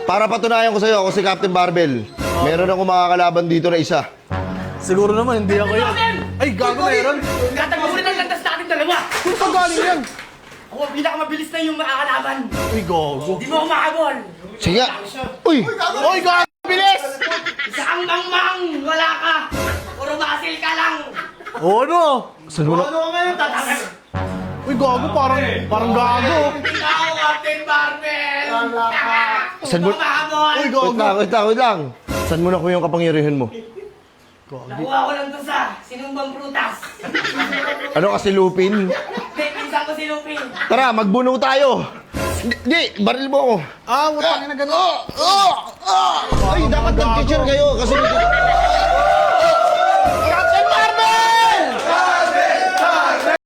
Para patunayan ko sa'yo, ako si Captain Barbell. Meron akong makakalaban dito na isa. Siguro naman, hindi ako yun. Ay, gago meron. Tatagurin ang landas natin dalawa. Kung saan galing yan? Ako ang pinakamabilis na yung makakalaban. Uy, gago. Di mo ako mahabol. Sige nga. Uy! Uy, gago! Bilis! Isa kang mangmang. Wala ka. Puro basil ka lang. Oo, no? Saan mo na? Tatanggal. Uy, gago, parang gago. Ikaw, Captain Barbell. Saan mo? Mahabol. Uy, gago. Wait lang. Saan mo nakuha yung kapangyarihan mo? Nakuha ko lang to sa sinumbang prutas. Ano kasi lupin? Hindi, pinsan ko si Lupin. Tara, magbuno tayo. Hindi, baril mo ako. Ah, utangin na gano'n. Ay, dapat nag-picture kayo kasi